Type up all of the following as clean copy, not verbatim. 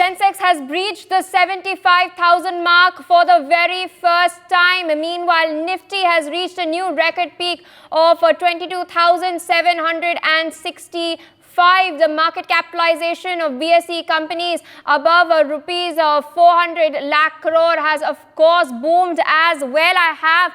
Sensex has breached the 75,000 mark for the very first time. Meanwhile, Nifty has reached a new record peak of 22,765. The market capitalization of BSE companies above rupees 400 lakh crore has of course boomed as well. I have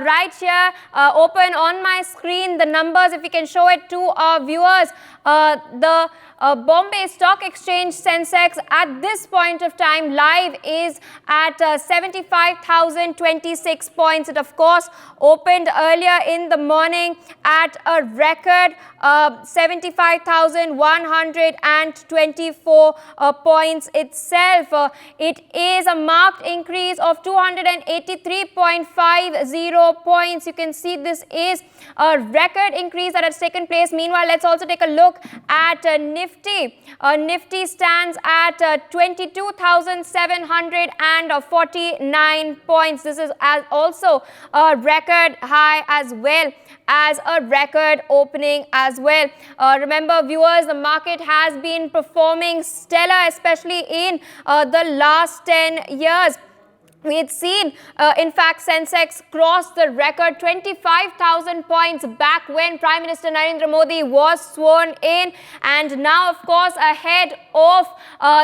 right here open on my screen the numbers, if we can show it to our viewers. The Bombay Stock Exchange Sensex at this point of time live is at 75,026 points. It of course opened earlier in the morning at a record 75,124 points itself. It is a marked increase of 283.50 points. You can see this is a record increase that has taken place. Meanwhile, let's also take a look at Nifty. Nifty stands at 22,749 points. This is also a record high as well as a record opening as well. Remember, viewers, the market has been performing stellar, especially in the last 10 years. We had seen, in fact, Sensex crossed the record 25,000 points back when Prime Minister Narendra Modi was sworn in. And now, of course, ahead of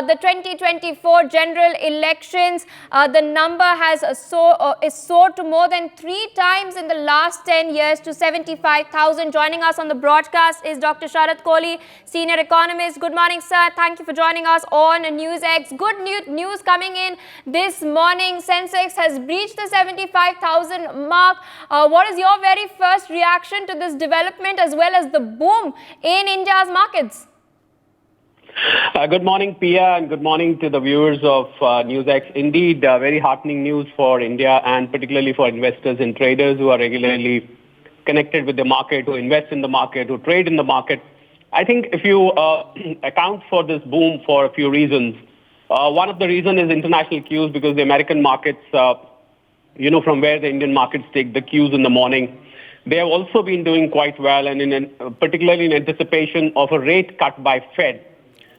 the 2024 general elections, the number has soared to more than 3 times in the last 10 years to 75,000. Joining us on the broadcast is Dr. Sharath Kohli, senior economist. Good morning, sir. Thank you for joining us on NewsX. Good news coming in this morning. Sensex has breached the 75,000 mark. What is your very first reaction to this development as well as the boom in India's markets? Good morning, Pia, and good morning to the viewers of NewsX. Indeed, very heartening news for India and particularly for investors and traders who are regularly connected with the market, who invest in the market, who trade in the market. I think if you account for this boom for a few reasons, one of the reasons is international cues, because the American markets, from where the Indian markets take the cues in the morning, they have also been doing quite well, and particularly in anticipation of a rate cut by Fed.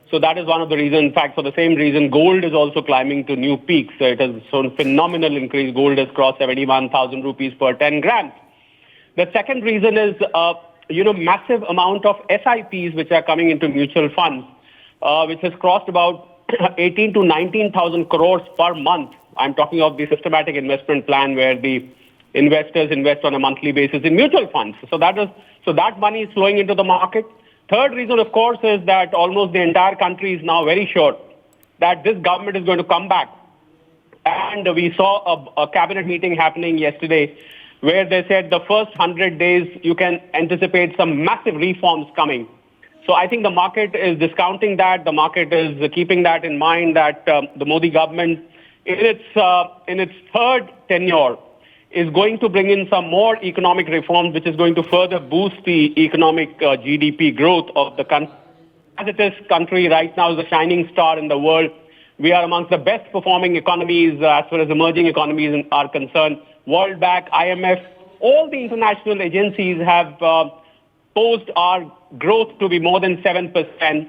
So that is one of the reasons. In fact, for the same reason, gold is also climbing to new peaks. So it has shown phenomenal increase. Gold has crossed 71,000 rupees per 10 grams. The second reason is, massive amount of SIPs which are coming into mutual funds, which has crossed about 18 to 19,000 crores per month. I'm talking of the systematic investment plan where the investors invest on a monthly basis in mutual funds. So that money is flowing into the market. Third reason, of course, is that almost the entire country is now very sure that this government is going to come back. And we saw a cabinet meeting happening yesterday where they said the first 100 days you can anticipate some massive reforms coming. So I think the market is discounting that. The market is keeping that in mind, that the Modi government, in its third tenure, is going to bring in some more economic reforms, which is going to further boost the economic GDP growth of the country. As it is, country right now is a shining star in the world. We are amongst the best performing economies as far as emerging economies are concerned. World Bank, IMF, all the international agencies have posed our growth to be more than 7%.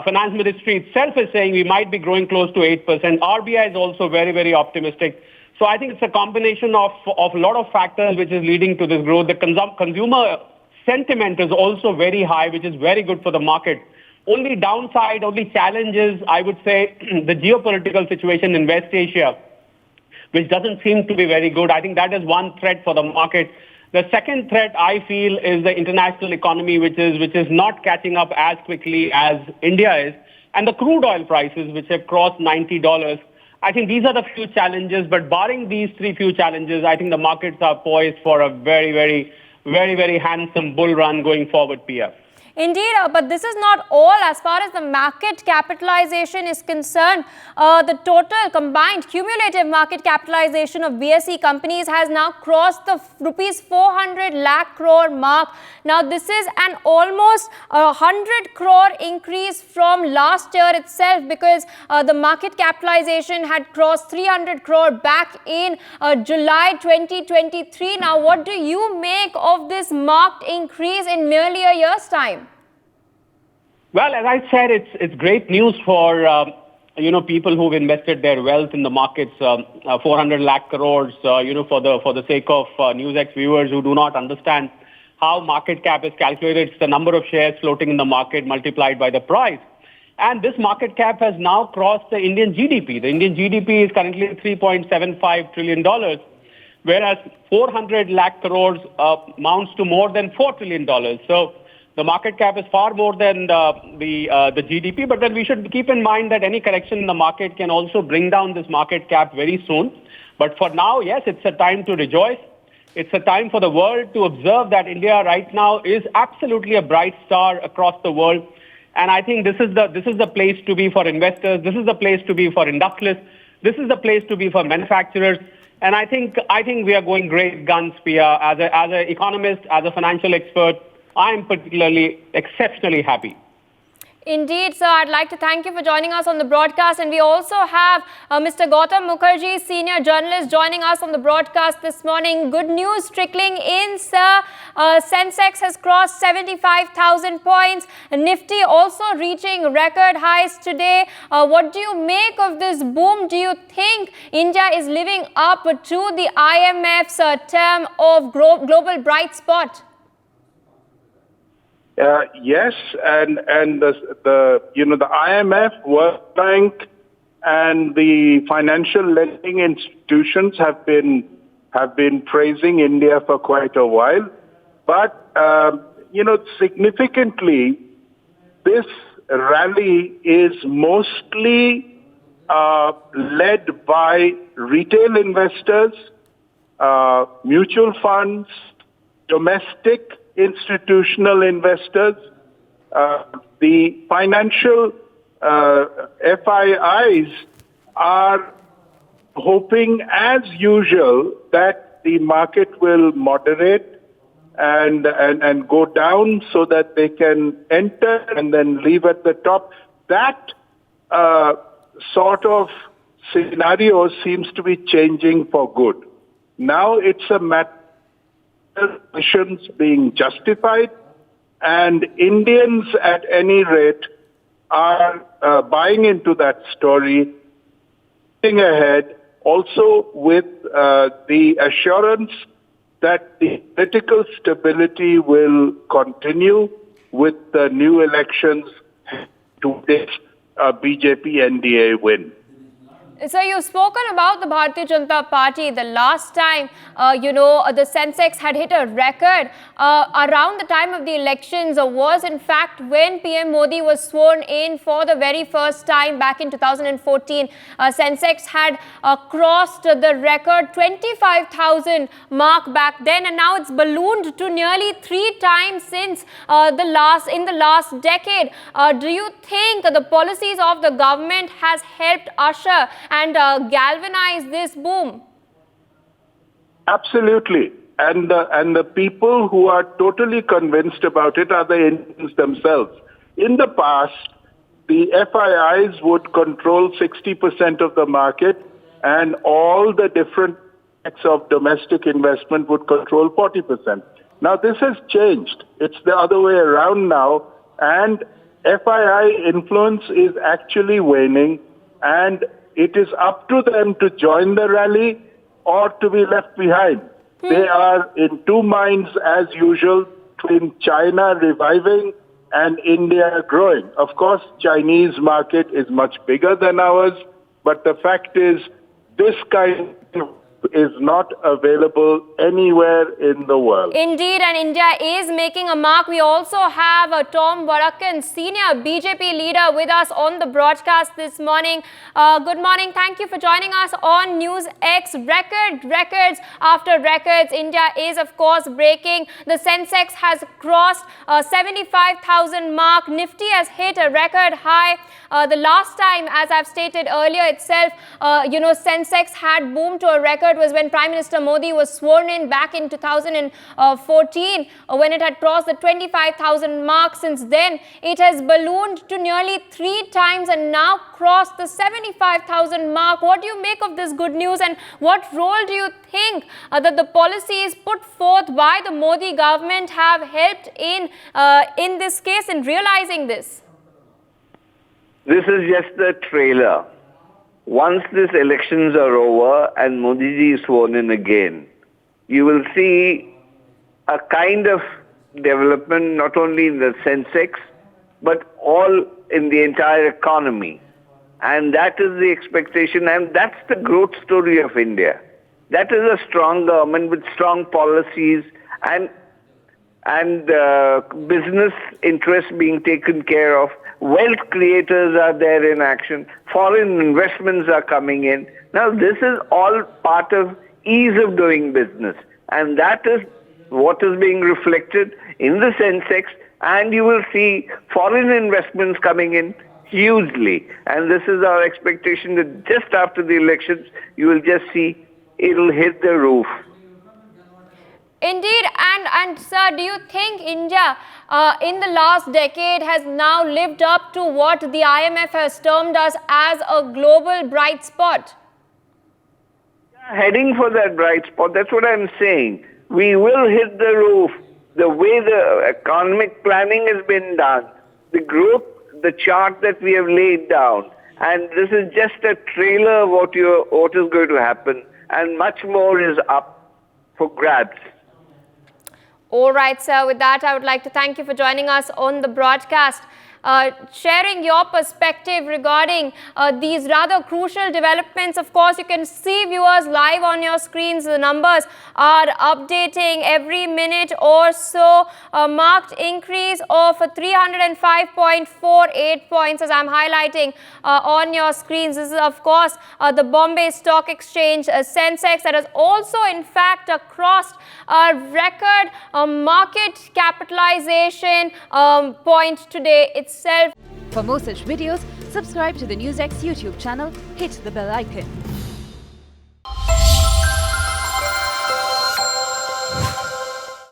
Finance Ministry itself is saying we might be growing close to 8%. RBI is also very, very optimistic. So I think it's a combination of a lot of factors which is leading to this growth. The consumer sentiment is also very high, which is very good for the market. Only downside, only challenges, I would say, the geopolitical situation in West Asia, which doesn't seem to be very good. I think that is one threat for the market. The second threat, I feel, is the international economy, which is not catching up as quickly as India is, and the crude oil prices, which have crossed $90. I think these are the few challenges, but barring these few challenges, I think the markets are poised for a very, very, very, very handsome bull run going forward, Pia. Indeed, but this is not all. As far as the market capitalization is concerned, the total combined cumulative market capitalization of BSE companies has now crossed the rupees 400 lakh crore mark. Now, this is an almost 100 crore increase from last year itself, because the market capitalization had crossed 300 crore back in July 2023. Now, what do you make of this marked increase in merely a year's time? Well, as I said, it's great news for people who've invested their wealth in the markets. 400 lakh crores. For the sake of NewsX viewers who do not understand how market cap is calculated, it's the number of shares floating in the market multiplied by the price. And this market cap has now crossed the Indian GDP. The Indian GDP is currently $3.75 trillion, whereas 400 lakh crores amounts to more than $4 trillion. So the market cap is far more than the GDP. But then we should keep in mind that any correction in the market can also bring down this market cap very soon. But for now, yes, it's a time to rejoice. It's a time for the world to observe that India right now is absolutely a bright star across the world. And I think this is the place to be for investors. This is the place to be for industrialists. This is the place to be for manufacturers. And I think we are going great guns, Pia. As an economist, as a financial expert, I am particularly exceptionally happy. Indeed, sir. I'd like to thank you for joining us on the broadcast. And we also have Mr. Gautam Mukherjee, senior journalist, joining us on the broadcast this morning. Good news trickling in, sir. Sensex has crossed 75,000 points. Nifty also reaching record highs today. What do you make of this boom? Do you think India is living up to the IMF's term of global bright spot? Yes, and the IMF, World Bank, and the financial lending institutions have been praising India for quite a while. But significantly, this rally is mostly led by retail investors, mutual funds, domestic institutional investors. The financial FIIs are hoping, as usual, that the market will moderate and go down so that they can enter and then leave at the top. That sort of scenario seems to be changing for good. Now it's a matter positions being justified, and Indians at any rate are buying into that story, moving ahead also with the assurance that the political stability will continue with the new elections to this BJP NDA win. So you've spoken about the Bharatiya Janata Party. The last time, the Sensex had hit a record around the time of the elections was in fact when PM Modi was sworn in for the very first time back in 2014. Sensex had crossed the record 25,000 mark back then, and now it's ballooned to nearly 3 times since in the last decade. Do you think the policies of the government has helped usher and galvanize this boom? Absolutely. And the people who are totally convinced about it are the Indians themselves. In the past, the FIIs would control 60% of the market, and all the different types of domestic investment would control 40%. Now this has changed. It's the other way around now, and FII influence is actually waning, and it is up to them to join the rally or to be left behind. They are in two minds as usual between China reviving and India growing. Of course, Chinese market is much bigger than ours, but the fact is this kind of is not available anywhere in the world. Indeed, and India is making a mark. We also have Tom Varakan, senior BJP leader, with us on the broadcast this morning. Good morning. Thank you for joining us on NewsX. Records after records. India is, of course, breaking. The Sensex has crossed 75,000 mark. Nifty has hit a record high. The last time, as I've stated earlier itself, Sensex had boomed to a record was when Prime Minister Modi was sworn in back in 2014, when it had crossed the 25,000 mark. Since then, it has ballooned to nearly 3 times and now crossed the 75,000 mark. What do you make of this good news, and what role do you think that the policies put forth by the Modi government have helped in this case in realizing this? this is just the trailer. Once these elections are over and Modi ji is sworn in again, you will see a kind of development not only in the Sensex, but all in the entire economy. And that is the expectation, and that's the growth story of India. That is a strong government with strong policies and business interests being taken care of. Wealth creators are there in action. Foreign investments are coming in. Now, this is all part of ease of doing business. And that is what is being reflected in the Sensex. And you will see foreign investments coming in hugely. And this is our expectation that just after the elections, you will just see it'll hit the roof. Indeed, and sir, do you think India in the last decade has now lived up to what the IMF has termed us as a global bright spot? Heading for that bright spot, that's what I'm saying. We will hit the roof. The way the economic planning has been done, the growth, the chart that we have laid down, and this is just a trailer of what is going to happen, and much more is up for grabs. All right, sir. With that, I would like to thank you for joining us on the broadcast, sharing your perspective regarding these rather crucial developments. Of course, you can see viewers live on your screens. The numbers are updating every minute or so. A marked increase of 305.48 points, as I'm highlighting on your screens. This is, of course, the Bombay Stock Exchange Sensex that has also, in fact, crossed a record market capitalization point today itself. For more such videos, subscribe to the NewsX YouTube channel, hit the bell icon.